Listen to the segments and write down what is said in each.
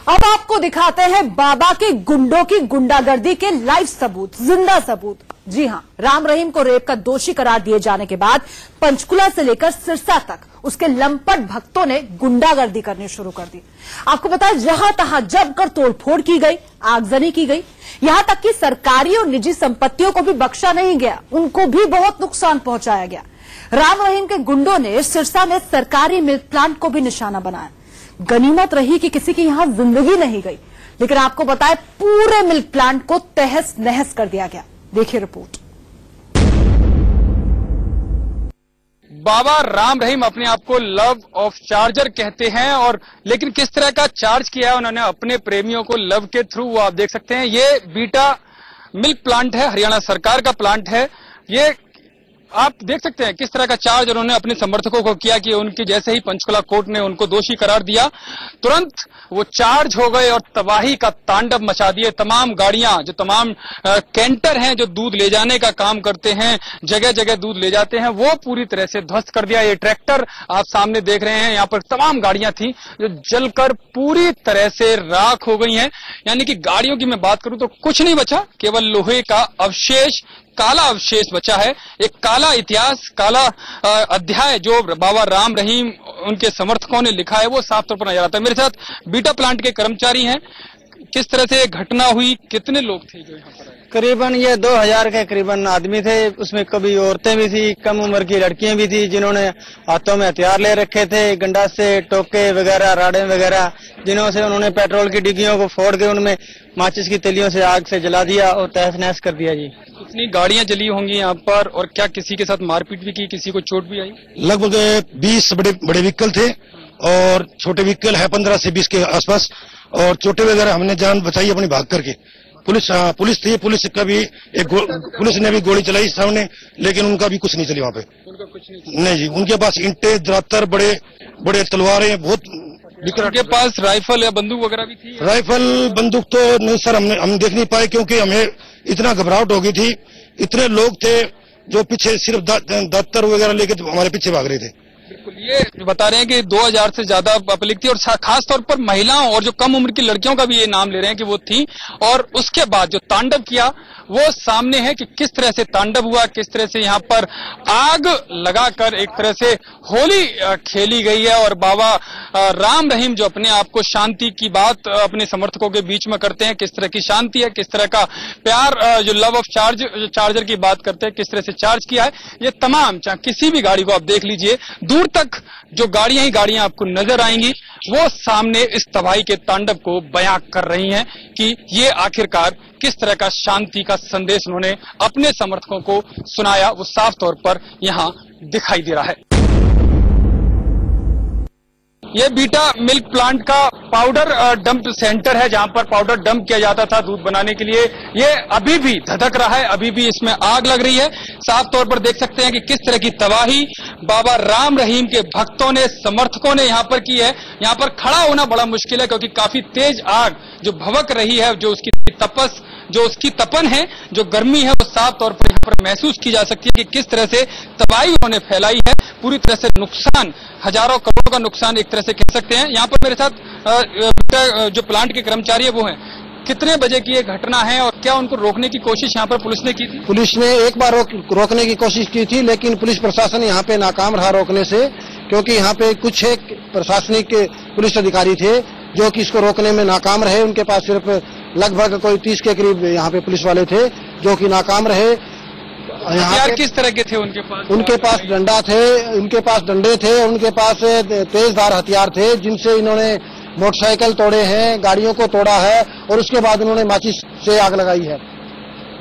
अब आपको दिखाते हैं बाबा के गुंडों की गुंडागर्दी के लाइव सबूत, जिंदा सबूत। जी हां, राम रहीम को रेप का दोषी करार दिए जाने के बाद पंचकुला से लेकर सिरसा तक उसके लंपट भक्तों ने गुंडागर्दी करनी शुरू कर दी। आपको पता है, जहां तहां जमकर तोड़फोड़ की गई, आगजनी की गई, यहां तक कि सरकारी और निजी संपत्तियों को भी बख्शा नहीं गया, उनको भी बहुत नुकसान पहुंचाया गया। राम रहीम के गुंडों ने सिरसा में सरकारी मिल्क प्लांट को भी निशाना बनाया। गनीमत रही कि किसी की यहां जिंदगी नहीं गई, लेकिन आपको बताएं पूरे मिल्क प्लांट को तहस नहस कर दिया गया। देखिए रिपोर्ट। बाबा राम रहीम अपने आप को लव ऑफ चार्जर कहते हैं, और लेकिन किस तरह का चार्ज किया है उन्होंने अपने प्रेमियों को लव के थ्रू, वो आप देख सकते हैं। ये बीटा मिल्क प्लांट है, हरियाणा सरकार का प्लांट है। ये आप देख सकते हैं किस तरह का चार्ज उन्होंने अपने समर्थकों को किया कि उनके जैसे ही पंचकुला कोर्ट ने उनको दोषी करार दिया, तुरंत वो चार्ज हो गए और तबाही का तांडव मचा दिए। तमाम गाड़ियां, जो तमाम कैंटर हैं जो दूध ले जाने का काम करते हैं, जगह जगह दूध ले जाते हैं, वो पूरी तरह से ध्वस्त कर दिया। ये ट्रैक्टर आप सामने देख रहे हैं, यहाँ पर तमाम गाड़ियां थी जो जलकर पूरी तरह से राख हो गई हैं। यानी कि गाड़ियों की मैं बात करूं तो कुछ नहीं बचा, केवल लोहे का अवशेष, काला अवशेष बचा है। एक काला इतिहास, काला अध्याय जो बाबा राम रहीम उनके समर्थकों ने लिखा है, वो साफ तौर पर नजर आता है। मेरे साथ बीटा प्लांट के कर्मचारी हैं। किस तरह से घटना हुई, कितने लोग थे जो यहाँ पर आए? करीबन ये 2000 के करीबन आदमी थे। उसमें कभी औरतें भी थी, कम उम्र की लड़कियां भी थी, जिन्होंने हाथों में हथियार ले रखे थे, गंडासे, टोके वगैरह, राड़े वगैरह, जिन्हों से उन्होंने पेट्रोल की डिग्गियों को फोड़ के उनमें माचिस की तिलियों से आग से जला दिया और तहस नहस कर दिया। जी, कितनी गाड़ियां जली होंगी यहाँ पर, और क्या किसी के साथ मारपीट भी की, किसी को चोट भी आई? लगभग 20 बड़े व्हीकल थे और छोटे व्हीकल है 15 से 20 के आसपास, और चोटें वगैरह हमने जान बचाई अपनी भाग करके। पुलिस थी, पुलिस का भी पुलिस ने भी गोली चलाई सामने, लेकिन उनका भी कुछ नहीं चली वहाँ पे। उनका कुछ नहीं जी, उनके पास ईंटें, दातर, बड़े बड़े तलवारें, बहुत। उनके पास राइफल या बंदूक वगैरह भी थी? राइफल बंदूक तो नहीं सर, हम देख नहीं पाए, क्योंकि हमें इतना घबराहट हो गई थी। इतने लोग थे जो पीछे सिर्फ दातर वगैरह लेके हमारे पीछे भाग रहे थे। बिल्कुल, ये बता रहे हैं कि 2000 से ज्यादा पब्लिक थी, और खास तौर पर महिलाओं और जो कम उम्र की लड़कियों का भी ये नाम ले रहे हैं कि वो थी। और उसके बाद जो तांडव किया वो सामने है कि किस तरह से तांडव हुआ, किस तरह से यहाँ पर आग लगाकर एक तरह से होली खेली गई है। और बाबा राम रहीम जो अपने आप को शांति की बात अपने समर्थकों के बीच में करते हैं, किस तरह की शांति है, किस तरह का प्यार, जो लव ऑफ चार्जर की बात करते हैं, किस तरह से चार्ज किया है, ये तमाम, चाहे किसी भी गाड़ी को आप देख लीजिए, दूर तक जो गाड़ियां ही गाड़ियां आपको नजर आएंगी, वो सामने इस तबाही के तांडव को बयां कर रही हैं कि ये आखिरकार किस तरह का शांति का संदेश उन्होंने अपने समर्थकों को सुनाया, वो साफ तौर पर यहां दिखाई दे रहा है। ये बीटा मिल्क प्लांट का पाउडर डंप सेंटर है, जहां पर पाउडर डंप किया जाता था दूध बनाने के लिए। ये अभी भी धधक रहा है, अभी भी इसमें आग लग रही है। साफ तौर पर देख सकते हैं कि किस तरह की तबाही बाबा राम रहीम के भक्तों ने, समर्थकों ने यहाँ पर की है। यहाँ पर खड़ा होना बड़ा मुश्किल है, क्योंकि काफी तेज आग जो भभक रही है, जो उसकी तपन है, जो गर्मी है, वो साफ तौर पर यहाँ पर महसूस की जा सकती है कि किस तरह से तबाही उन्होंने फैलाई है। पूरी तरह से नुकसान, हजारों करोड़ों का नुकसान एक तरह से कह सकते हैं। यहाँ पर मेरे साथ जो प्लांट के कर्मचारी है वो हैं। कितने बजे की ये घटना है, और क्या उनको रोकने की कोशिश यहाँ पर पुलिस ने की थी? पुलिस ने एक बार रोकने की कोशिश की थी, लेकिन पुलिस प्रशासन यहाँ पे नाकाम रहा रोकने से, क्योंकि यहाँ पे कुछ एक प्रशासनिक पुलिस अधिकारी थे जो कि इसको रोकने में नाकाम रहे। उनके पास सिर्फ लगभग कोई 30 के करीब यहाँ पे पुलिस वाले थे जो कि नाकाम रहे। हथियार किस तरह के थे उनके पास? उनके पास डंडा थे, उनके पास डंडे थे, उनके पास तेजधार हथियार थे, जिनसे इन्होंने मोटरसाइकिल तोड़े हैं, गाड़ियों को तोड़ा है, और उसके बाद उन्होंने माचिस से आग लगाई है।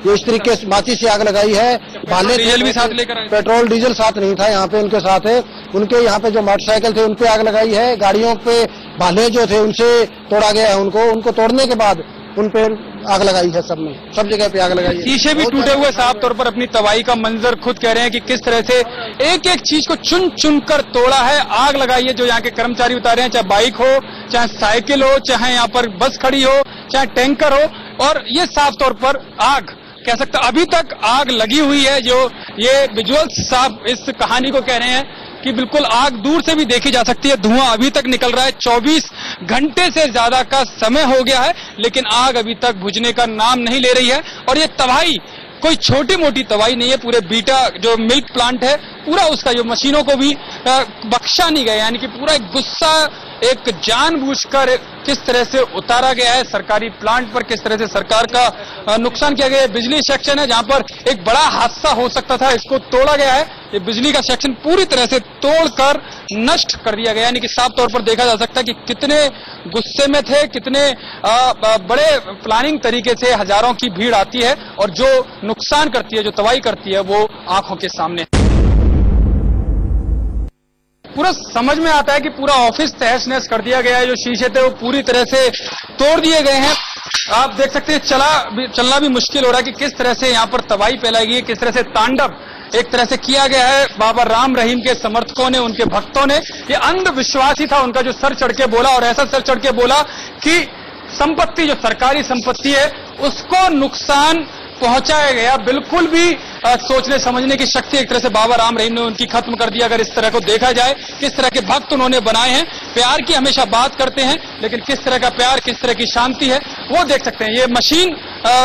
ये इस तरीके से माचिस से आग लगाई है। भाले डीजल भी साथ लेकर आए? पेट्रोल डीजल साथ नहीं था यहाँ पे, उनके साथ है। उनके यहाँ पे जो मोटरसाइकिल थे उन पे आग लगाई है। गाड़ियों पे भाले जो थे उनसे तोड़ा गया है उनको तोड़ने के बाद उन पे आग लगाई है। सब जगह पे आग लगाई है। शीशे भी टूटे हुए, साफ तौर पर अपनी तबाही का मंजर खुद कह रहे हैं कि किस तरह से एक एक चीज को चुन चुन कर तोड़ा है, आग लगाई है। जो यहाँ के कर्मचारी बता रहे हैं, चाहे बाइक हो, चाहे साइकिल हो, चाहे यहाँ पर बस खड़ी हो, चाहे टैंकर हो, और ये साफ तौर पर आग कह सकते, अभी तक आग लगी हुई है। जो ये विजुअल्स साफ इस कहानी को कह रहे हैं कि बिल्कुल आग दूर से भी देखी जा सकती है। धुआं अभी तक निकल रहा है, 24 घंटे से ज्यादा का समय हो गया है, लेकिन आग अभी तक बुझने का नाम नहीं ले रही है। और ये तबाही कोई छोटी मोटी तबाही नहीं है। पूरे बीटा जो मिल्क प्लांट है, पूरा उसका जो मशीनों को भी बख्शा नहीं गया, यानी कि पूरा एक गुस्सा, एक जानबूझकर किस तरह से उतारा गया है सरकारी प्लांट पर, किस तरह से सरकार का नुकसान किया गया है। बिजली सेक्शन है जहां पर एक बड़ा हादसा हो सकता था, इसको तोड़ा गया है। ये बिजली का सेक्शन पूरी तरह से तोड़कर नष्ट कर दिया गया, यानी कि साफ तौर पर देखा जा सकता है कि कितने गुस्से में थे, कितने बड़े प्लानिंग तरीके से हजारों की भीड़ आती है और जो नुकसान करती है, जो तबाही करती है, वो आंखों के सामने। पूरा समझ में आता है कि पूरा ऑफिस तहस नहस कर दिया गया है। जो शीशे थे वो पूरी तरह से तोड़ दिए गए हैं। आप देख सकते हैं चलना भी मुश्किल हो रहा है कि किस तरह से यहाँ पर तबाही फैलाई गई है, किस तरह से तांडव एक तरह से किया गया है। बाबा राम रहीम के समर्थकों ने, उनके भक्तों ने, ये अंधविश्वास ही था उनका जो सर चढ़ के बोला, और ऐसा सर चढ़ के बोला कि संपत्ति, जो सरकारी संपत्ति है, उसको नुकसान पहुंचाया गया। बिल्कुल भी सोचने समझने की शक्ति एक तरह से बाबा राम रहीम ने उनकी खत्म कर दी। अगर इस तरह को देखा जाए, किस तरह के भक्त उन्होंने बनाए हैं, प्यार की हमेशा बात करते हैं, लेकिन किस तरह का प्यार, किस तरह की शांति है, वो देख सकते हैं। ये मशीन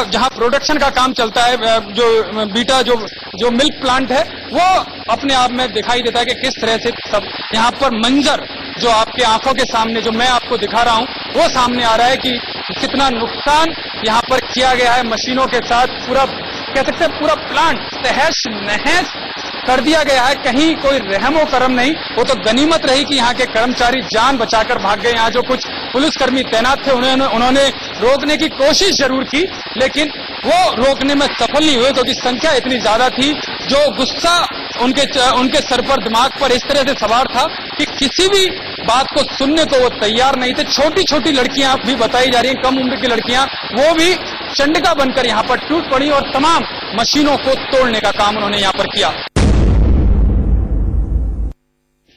जहां प्रोडक्शन का काम चलता है, जो बीटा जो मिल्क प्लांट है, वो अपने आप में दिखाई देता है कि किस तरह से सब यहाँ पर मंजर जो आपके आंखों के सामने, जो मैं आपको दिखा रहा हूं, वो सामने आ रहा है कि कितना नुकसान यहाँ पर किया गया है मशीनों के साथ। पूरा कह सकते हैं पूरा प्लांट तहस नहस कर दिया गया है। कहीं कोई रहमो करम नहीं। वो तो गनीमत रही कि यहाँ के कर्मचारी जान बचाकर भाग गए। यहाँ जो कुछ पुलिसकर्मी तैनात थे उन्होंने रोकने की कोशिश जरूर की, लेकिन वो रोकने में सफल नहीं हुए, क्योंकि संख्या इतनी ज्यादा थी। जो गुस्सा उनके सर पर, दिमाग पर इस तरह से सवार था कि किसी भी बात को सुनने को वो तैयार नहीं थे। छोटी छोटी लड़कियां भी बताई जा रही हैं, कम उम्र की लड़कियां, वो भी चंडिका बनकर यहाँ पर टूट पड़ी और तमाम मशीनों को तोड़ने का काम उन्होंने यहाँ पर किया।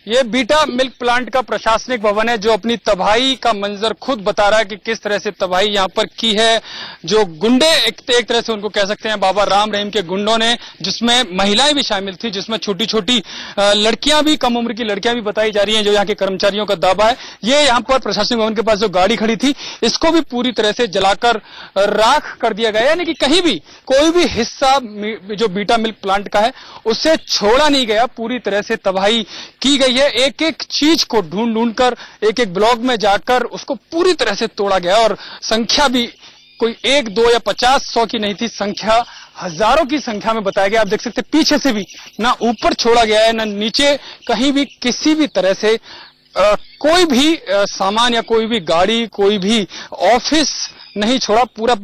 ये बीटा मिल्क प्लांट का प्रशासनिक भवन है, जो अपनी तबाही का मंजर खुद बता रहा है कि किस तरह से तबाही यहाँ पर की है। जो गुंडे एक तरह से उनको कह सकते हैं, बाबा राम रहीम के गुंडों ने, जिसमें महिलाएं भी शामिल थी, जिसमें छोटी छोटी लड़कियां भी, कम उम्र की लड़कियां भी बताई जा रही हैं, जो यहाँ के कर्मचारियों का दावा है। ये यहाँ पर प्रशासनिक भवन के पास जो गाड़ी खड़ी थी, इसको भी पूरी तरह से जलाकर राख कर दिया गया, यानी कि कहीं भी कोई भी हिस्सा जो बीटा मिल्क प्लांट का है उसे छोड़ा नहीं गया। पूरी तरह से तबाही की गई है। एक एक चीज को ढूंढ कर, एक एक ब्लॉक में जाकर उसको पूरी तरह से तोड़ा गया, और संख्या भी कोई 1, 2 या 50, 100 की नहीं थी, संख्या हजारों की संख्या में बताया गया। आप देख सकते हैं पीछे से भी ना ऊपर छोड़ा गया है, ना नीचे, कहीं भी किसी भी तरह से कोई भी सामान या कोई भी गाड़ी, कोई भी ऑफिस नहीं छोड़ा। पूरा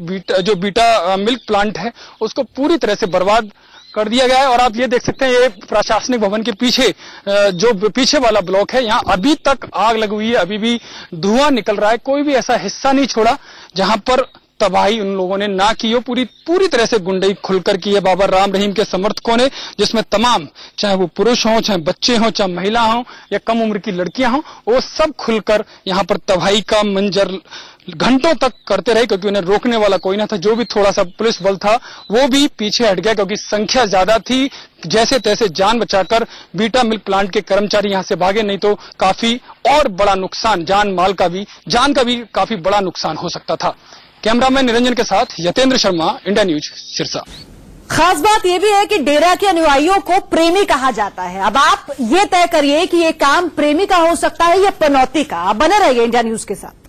जो बीटा मिल्क प्लांट है उसको पूरी तरह से बर्बाद कर दिया गया है। और आप ये देख सकते हैं, ये प्रशासनिक भवन के पीछे जो पीछे वाला ब्लॉक है, यहाँ अभी तक आग लगी हुई है, अभी भी धुआं निकल रहा है। कोई भी ऐसा हिस्सा नहीं छोड़ा जहां पर तबाही उन लोगों ने ना की हो। पूरी तरह से गुंडई खुलकर की है बाबा राम रहीम के समर्थकों ने, जिसमें तमाम, चाहे वो पुरुष हों, चाहे बच्चे हों, चाहे महिला हों या कम उम्र की लड़कियां हों, वो सब खुलकर यहाँ पर तबाही का मंजर घंटों तक करते रहे, क्योंकि उन्हें रोकने वाला कोई ना था। जो भी थोड़ा सा पुलिस बल था वो भी पीछे हट गया, क्योंकि संख्या ज्यादा थी। जैसे तैसे जान बचाकर बीटा मिल्क प्लांट के कर्मचारी यहां से भागे, नहीं तो काफी और बड़ा नुकसान, जान का भी काफी बड़ा नुकसान हो सकता था। कैमरामैन निरंजन के साथ यतेंद्र शर्मा, इंडिया न्यूज, सिरसा। खास बात यह भी है कि डेरा के अनुयायियों को प्रेमी कहा जाता है। अब आप ये तय करिए कि ये काम प्रेमी का हो सकता है या पनौती का। आप बने रहिए इंडिया न्यूज के साथ।